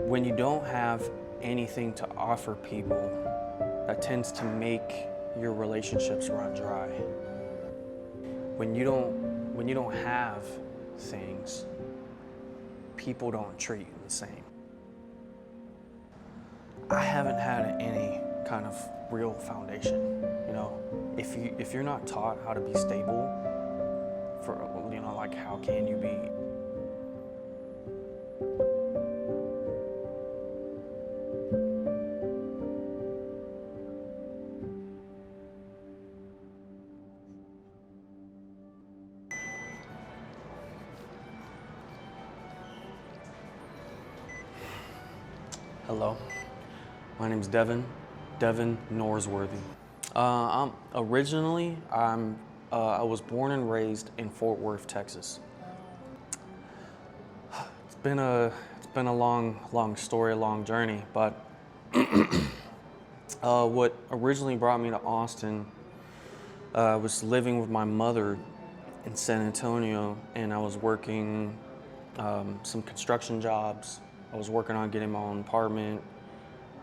When you don't have anything to offer people, that tends to make your relationships run dry. When you don't have things, people don't treat you the same. I haven't had any kind of real foundation. You know, if you're not taught how to be stable, like how can you be? Hello, my name's Devin Norsworthy. I was born and raised in Fort Worth, Texas. It's been a long story, a long journey, but what originally brought me to Austin, I was living with my mother in San Antonio, and I was working some construction jobs. I was working on getting my own apartment,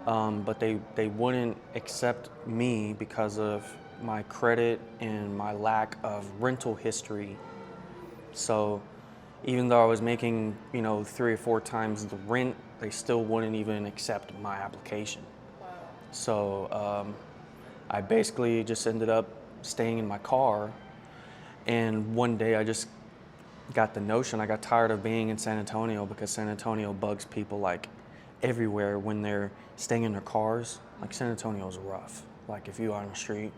but they wouldn't accept me because of my credit and my lack of rental history. So even though I was making, 3 or 4 times the rent, they still wouldn't even accept my application. Wow. So I basically just ended up staying in my car, and one day I just got the notion, I got tired of being in San Antonio because San Antonio bugs people like everywhere when they're staying in their cars. Like San Antonio's rough, like if you're on the street.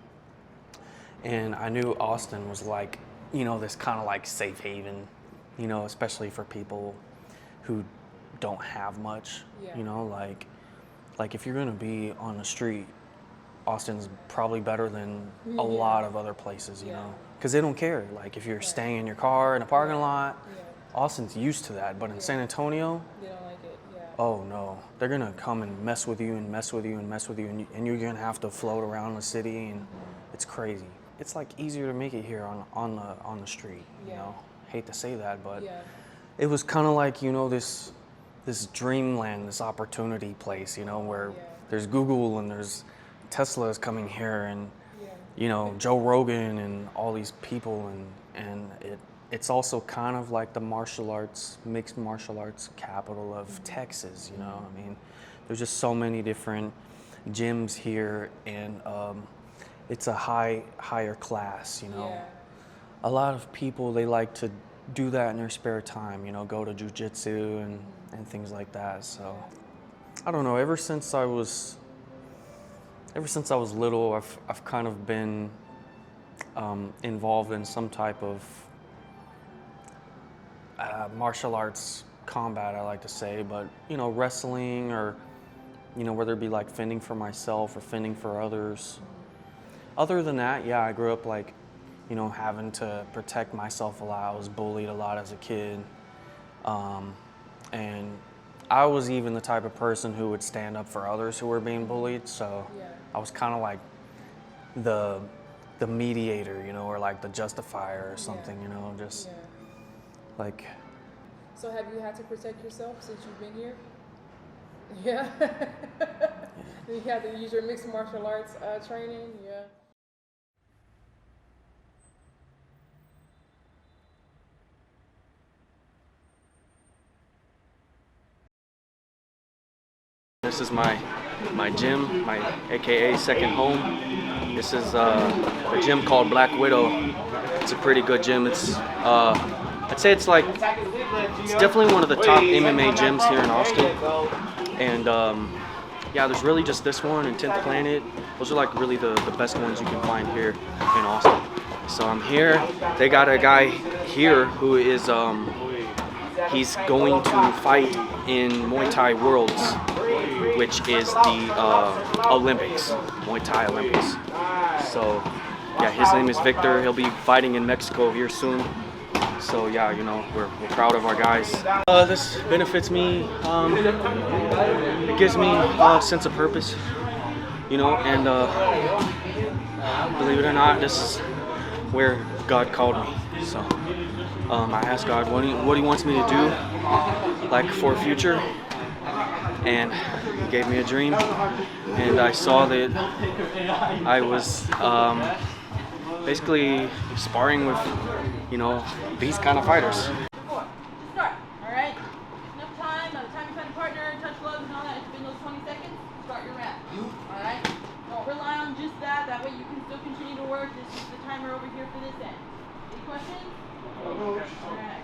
And I knew Austin was like, this kind of like safe haven, especially for people who don't have much, Yeah. like if you're gonna be on the street, Austin's probably better than a lot of other places, because they don't care. Like if you're staying in your car in a parking lot, Austin's used to that. But in San Antonio, They don't like it, yeah. oh no, they're gonna come and mess with you and mess with you and mess with you, and you're gonna have to float around the city, and it's crazy. It's like easier to make it here on the street, Hate to say that, but it was kind of like, this dreamland, this opportunity place, where there's Google and there's Tesla's coming here, and Joe Rogan and all these people, and it's also kind of like the mixed martial arts capital of Texas, I mean, there's just so many different gyms here, and it's a higher class, A lot of people, they like to do that in their spare time, go to jujitsu and things like that. So I don't know, ever since I was little, I've kind of been involved in some type of martial arts combat, I like to say, but wrestling, or whether it be like fending for myself or fending for others. Other than that, yeah, I grew up like, having to protect myself a lot. I was bullied a lot as a kid, and I was even the type of person who would stand up for others who were being bullied. So I was kind of like the mediator, or like the justifier or something, like. So have you had to protect yourself since you've been here? Yeah. You had to use your mixed martial arts training, yeah. This is my gym, my AKA second home. This is a gym called Black Widow. It's a pretty good gym. It's I'd say it's definitely one of the top MMA gyms here in Austin. And yeah, there's really just this one and 10th Planet. Those are like really the best ones you can find here in Austin. So I'm here. They got a guy here who is he's going to fight in Muay Thai Worlds, which is the Olympics, Muay Thai Olympics. So yeah, his name is Victor. He'll be fighting in Mexico here soon. So yeah, we're proud of our guys. This benefits me. It gives me a sense of purpose, and believe it or not, this is where God called me. So I asked God what he wants me to do, like for future. and he gave me a dream, and I saw that I was basically sparring with, you know, these kind of fighters. Start. All right. Enough time. By the time you find a partner, touch gloves and all that, it's been those 20 seconds. Start your round. All right. Don't rely on just that. That way you can still continue to work. This is the timer over here for this end. Any questions? All right.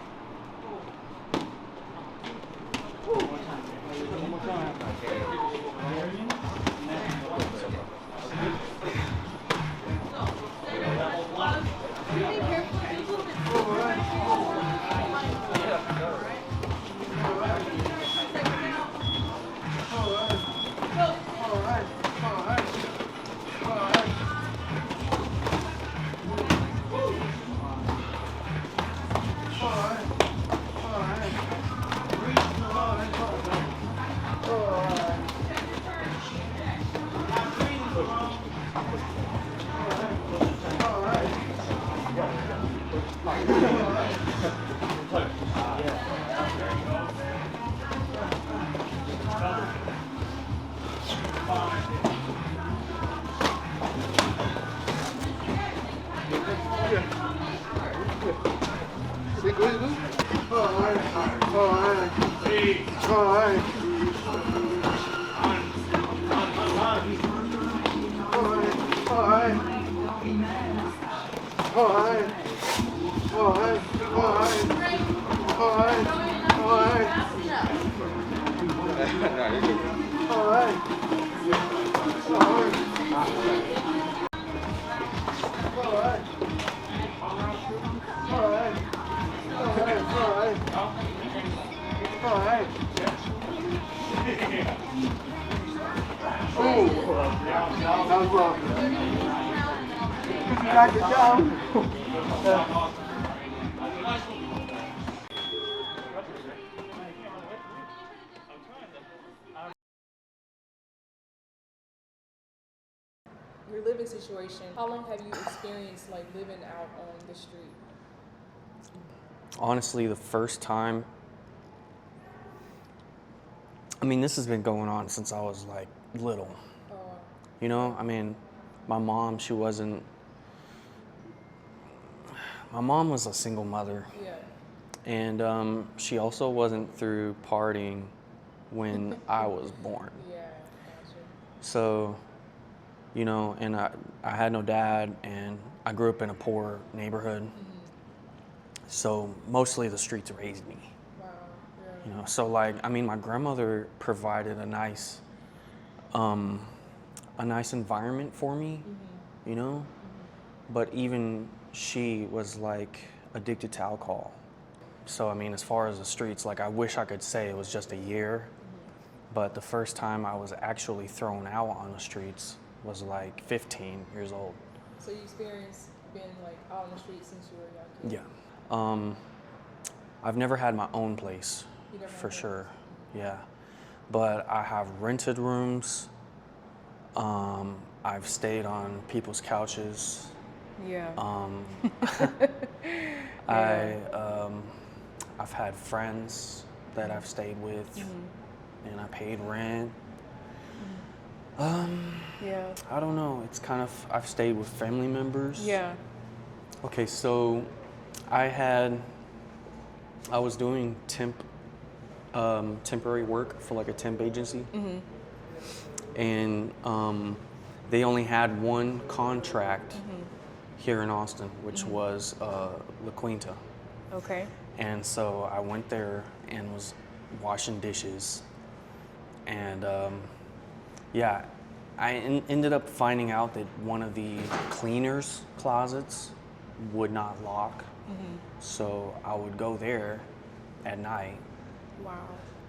Your living situation, how long have you experienced like living out on the street? Honestly, the first time, I mean, this has been going on since I was like little. Oh, You know, I mean, my mom was a single mother, yeah. and she also wasn't through partying when I was born. Yeah, gotcha. So, you know, and I had no dad, and I grew up in a poor neighborhood. So mostly the streets raised me. Wow, yeah. You know, so like, I mean, my grandmother provided a nice environment for me, you know, but even she was like addicted to alcohol. So, I mean, as far as the streets, like, I wish I could say it was just a year, but the first time I was actually thrown out on the streets was like 15 years old. So you experienced being like out on the street since you were a young kid? Yeah. I've never had my own place, You never for had sure. Yeah. But I have rented rooms. I've stayed on people's couches. Yeah. I've had friends that I've stayed with, and I paid rent. Yeah. I don't know. It's kind of, I've stayed with family members. Yeah. Okay, so I was doing temporary work for like a temp agency, and they only had one contract here in Austin, which was La Quinta. Okay. And so I went there and was washing dishes, and yeah, I ended up finding out that one of the cleaners' closets would not lock. So I would go there at night. Wow.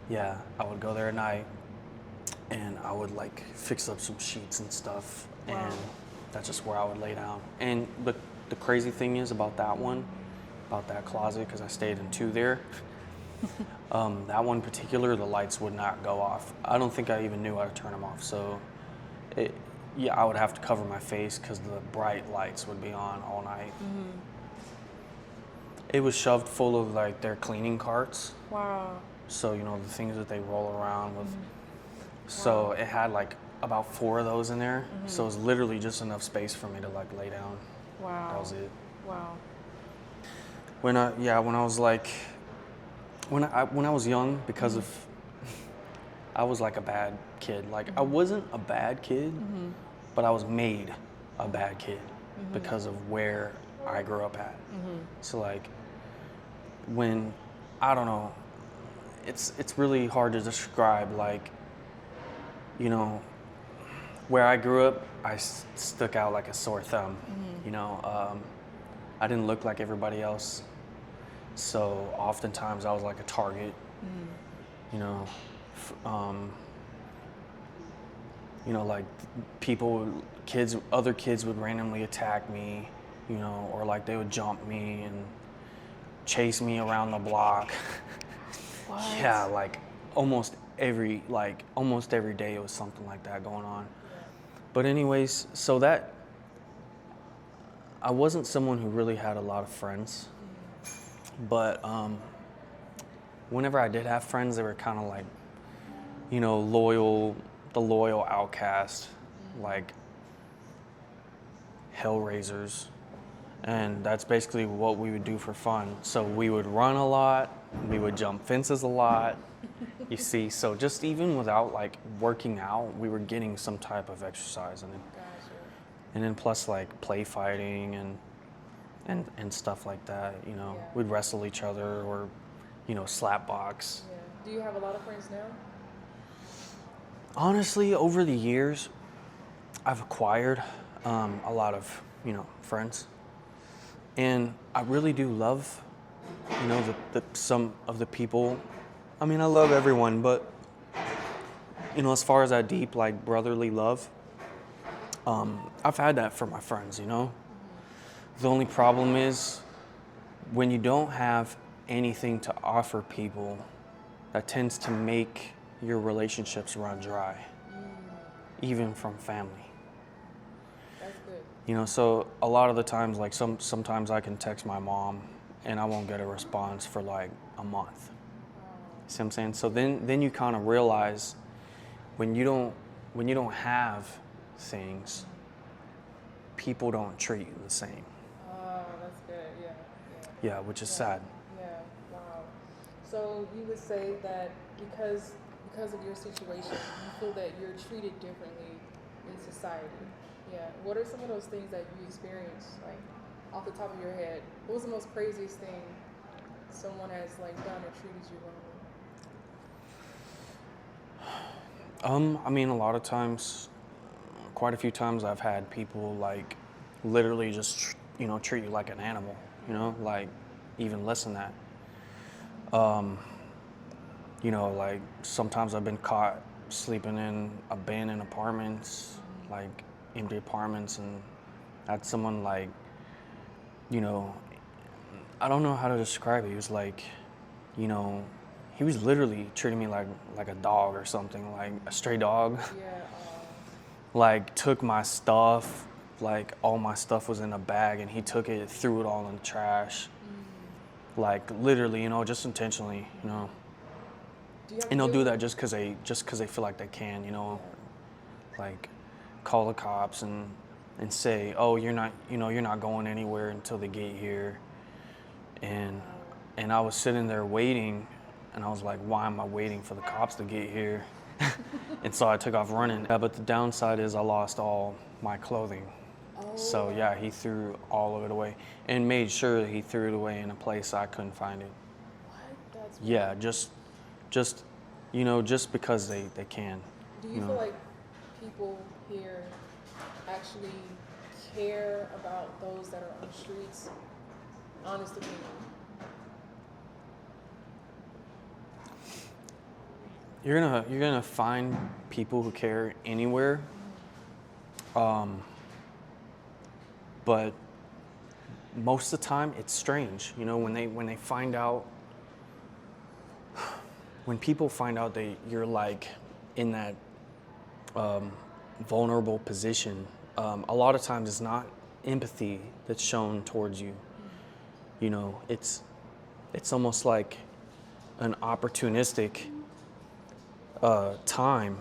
Yeah, I would go there at night, and I would like fix up some sheets and stuff, and that's just where I would lay down. And the crazy thing is about that closet, because I stayed in two there, that one particular, the lights would not go off. I don't think I even knew how to turn them off. So I would have to cover my face because the bright lights would be on all night. It was shoved full of like their cleaning carts. Wow. So, you know, the things that they roll around with. So it had like about 4 of those in there. So it was literally just enough space for me to like lay down. Wow. That was it. Wow. When I was young, because of I was like a bad kid. Like I wasn't a bad kid, but I was made a bad kid because of where I grew up at. So like when I don't know, it's really hard to describe. Like, you know, where I grew up, I stuck out like a sore thumb. You know, I didn't look like everybody else, so oftentimes I was like a target. You know, like other kids would randomly attack me, you know, or like they would jump me and chase me around the block. What? Yeah, like almost every day it was something like that going on. But anyways, so that I wasn't someone who really had a lot of friends, but whenever I did have friends, they were kind of like, you know, the loyal outcast, like hellraisers. And that's basically what we would do for fun. So we would run a lot, we would jump fences a lot, you see. So just even without like working out, we were getting some type of exercise in it. Gotcha. And then plus like play fighting and stuff like that, you know. Yeah. We'd wrestle each other or, you know, slap box. Yeah. Do you have a lot of friends now? Honestly, over the years, I've acquired a lot of, you know, friends. And I really do love, you know, some of the people. I mean, I love everyone, but, you know, as far as that deep, like, brotherly love, I've had that for my friends, you know. The only problem is when you don't have anything to offer people, that tends to make your relationships run dry, even from family. That's good. You know, so a lot of the times, like sometimes I can text my mom and I won't get a response for like a month. See what I'm saying? So then you kind of realize when you don't have things, people don't treat you the same. Oh, that's good. Yeah. Yeah, which is sad. Yeah. Wow. So you would say that because of your situation, you feel that you're treated differently in society. Yeah. What are some of those things that you experienced, like off the top of your head? What was the most craziest thing someone has like done or treated you wrongly? I mean, a lot of times, quite a few times I've had people like literally just, you know, treat you like an animal, you know, like even less than that. You know, like sometimes I've been caught sleeping in abandoned apartments, like empty apartments, and had someone like, you know, I don't know how to describe it. He was like, you know, he was literally treating me like a dog or something, like a stray dog. Yeah. Like took my stuff, like all my stuff was in a bag, and he took it, threw it all in the trash. Like literally, you know, just intentionally, you know. And they'll do that just because they feel like they can, you know, like call the cops and say, oh, you're not going anywhere until they get here. And I was sitting there waiting, and I was like, why am I waiting for the cops to get here? And so I took off running. Yeah, but the downside is I lost all my clothing. Oh. So yeah, he threw all of it away and made sure that he threw it away in a place I couldn't find it. What? That's Yeah, just you know, just because they can. Do you feel like people here actually care about those that are on the streets? Honest opinion. You're gonna find people who care anywhere, but most of the time it's strange. You know, when they find out, when people find out that you're like in that vulnerable position, a lot of times it's not empathy that's shown towards you. You know, it's almost like an opportunistic time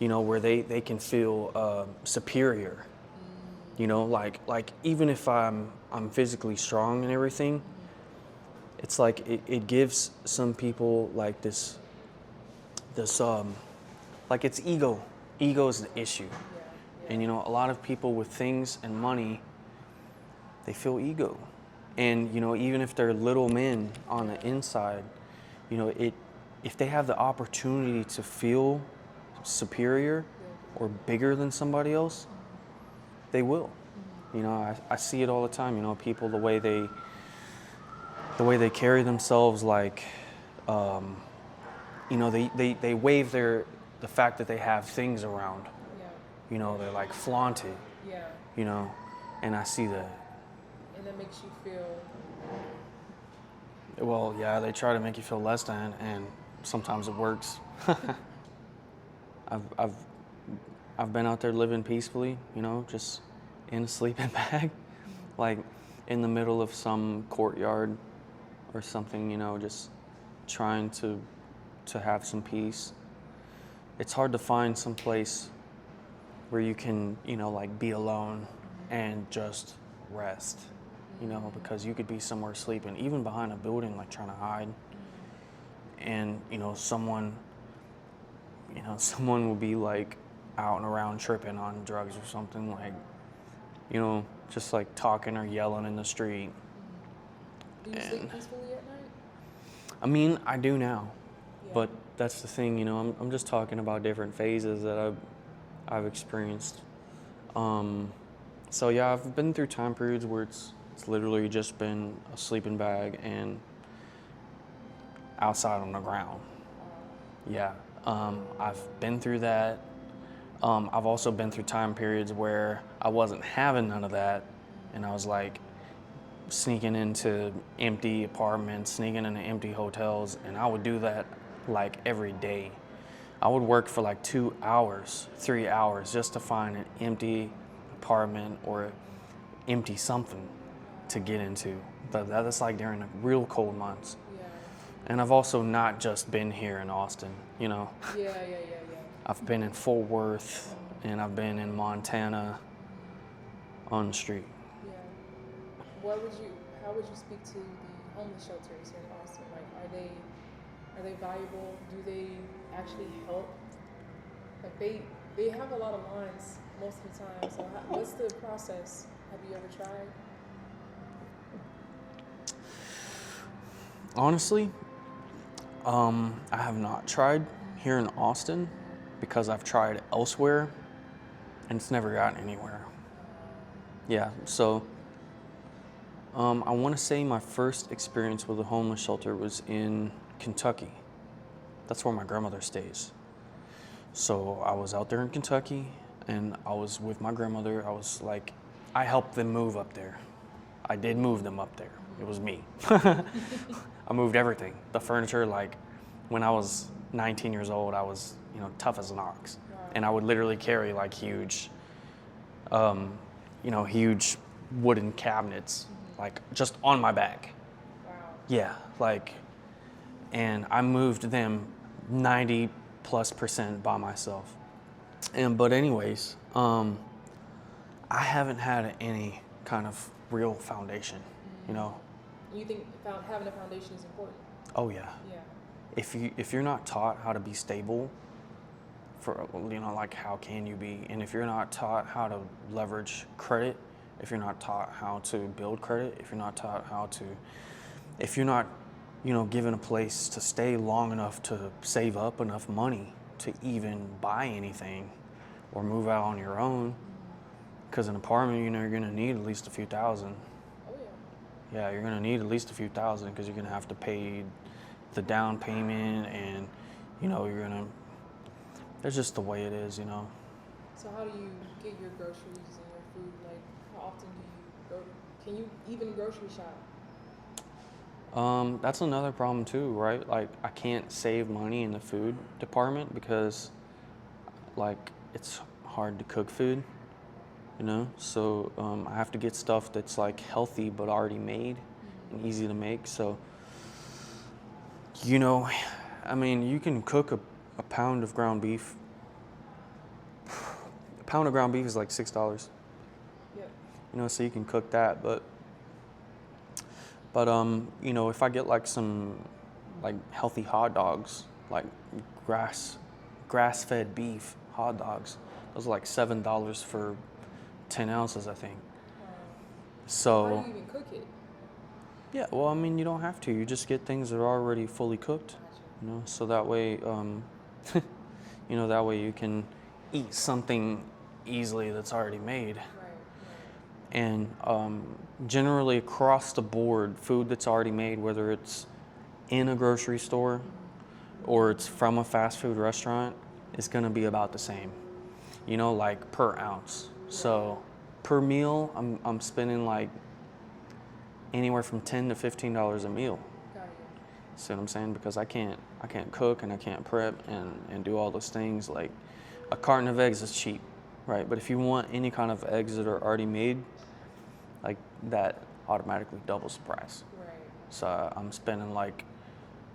you know, where they can feel superior. You know, like even if I'm physically strong and everything, it's like it gives some people like this like it's ego. Ego is the issue. And you know, a lot of people with things and money, they feel ego. And you know, even if they're little men on the inside, you know, if they have the opportunity to feel superior or bigger than somebody else, they will. You know, I see it all the time. You know, people the way they carry themselves, like, you know, they wave the fact that they have things around. You know, they're like flaunt it. You know, and I see that. And that makes you feel. Well, yeah, they try to make you feel less than, and sometimes it works. I've been out there living peacefully, you know, just in a sleeping bag, like in the middle of some courtyard or something, you know, just trying to have some peace. It's hard to find some place where you can, you know, like be alone and just rest, you know, because you could be somewhere sleeping, even behind a building, like trying to hide. And, you know, someone will be like out and around tripping on drugs or something, like, you know, just like talking or yelling in the street. Do you sleep peacefully at night? I mean, I do now, but that's the thing, you know, I'm just talking about different phases that I've experienced. So yeah, I've been through time periods where it's literally just been a sleeping bag and outside on the ground. Yeah, I've been through that. I've also been through time periods where I wasn't having none of that, and I was like sneaking into empty apartments, sneaking into empty hotels, and I would do that like every day. I would work for like 2 hours, 3 hours just to find an empty apartment or empty something to get into. But that's like during the real cold months. And I've also not just been here in Austin, you know. I've been in Fort Worth, and I've been in Montana on the street. How would you speak to the homeless shelters here in Austin? Like, are they valuable? Do they actually help? Like, they have a lot of lines most of the time. So what's the process? Have you ever tried? Honestly, I have not tried here in Austin because I've tried elsewhere and it's never gotten anywhere. Yeah, so I want to say my first experience with a homeless shelter was in Kentucky. That's where my grandmother stays. So I was out there in Kentucky and I was with my grandmother. I helped them move up there. I did move them up there. It was me. I moved everything. The furniture, like when I was 19 years old, I was, you know, tough as an ox. And I would literally carry like huge, huge wooden cabinets, like just on my back. Yeah, like, and I moved them 90+% by myself. But anyways, I haven't had any kind of real foundation, you know. You think having a foundation is important? Oh yeah. If you're not taught how to be stable, for, you know, like how can you be? And if you're not taught how to leverage credit, if you're not taught how to build credit, if you're not taught if you're not, you know, given a place to stay long enough to save up enough money to even buy anything or move out on your own, because an apartment, you know, you're gonna need at least a few thousand. Yeah, you're gonna need at least a few thousand because you're gonna have to pay the down payment, and you know that's just the way it is, you know. So how do you get your groceries and your food? Like, how often do you go? Can you even grocery shop? That's another problem too, right? Like, I can't save money in the food department because, like, it's hard to cook food, you know? So I have to get stuff that's like healthy but already made and easy to make. So, you know, I mean, you can cook a pound of ground beef pound of ground beef is like $6. Yep. You know, so you can cook that, but you know, if I get like some like healthy hot dogs, like grass-fed beef hot dogs, those are like $7 for 10 ounces, I think. So How do you even cook it? yeah, well, I mean, you don't have to. You just get things that are already fully cooked, you know, so that way, you know, that way you can eat something easily that's already made. Right. And generally across the board, food that's already made, whether it's in a grocery store or it's from a fast food restaurant, is going to be about the same, you know, like per ounce. So per meal, I'm spending like anywhere from $10 to $15 a meal. Got it. See what I'm saying? Because I can't cook and I can't prep and do all those things. Like a carton of eggs is cheap, right? But if you want any kind of eggs that are already made, like that automatically doubles the price. Right. So I'm spending like,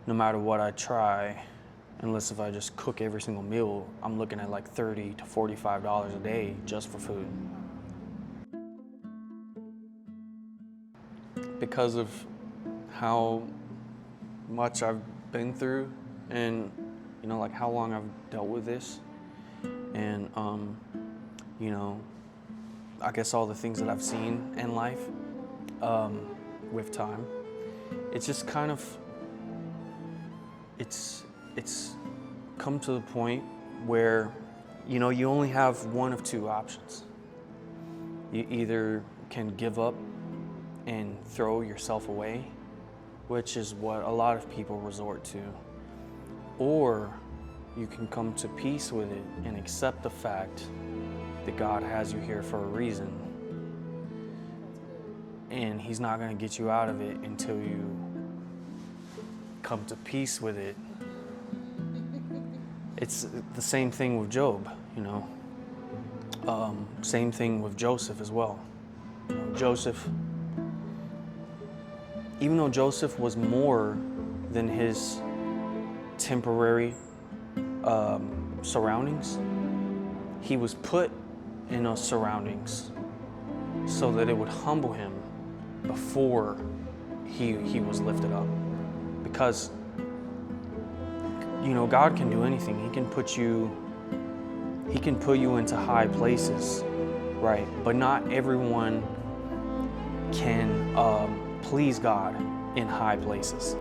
no matter what I try, unless if I just cook every single meal, I'm looking at like $30 to $45 a day just for food. Because of how much I've been through and, you know, like how long I've dealt with this and, you know, I guess all the things that I've seen in life with time, it's just kind of, it's come to the point where, you know, you only have one of two options. You either can give up and throw yourself away, which is what a lot of people resort to, or you can come to peace with it and accept the fact that God has you here for a reason, and He's not going to get you out of it until you come to peace with it. It's the same thing with Job, you know. Same thing with Joseph as well. You know, Joseph, even though Joseph was more than his temporary surroundings, he was put in those surroundings so that it would humble him before he was lifted up. Because, you know, God can do anything. He can put you into high places, right? But not everyone can please God in high places.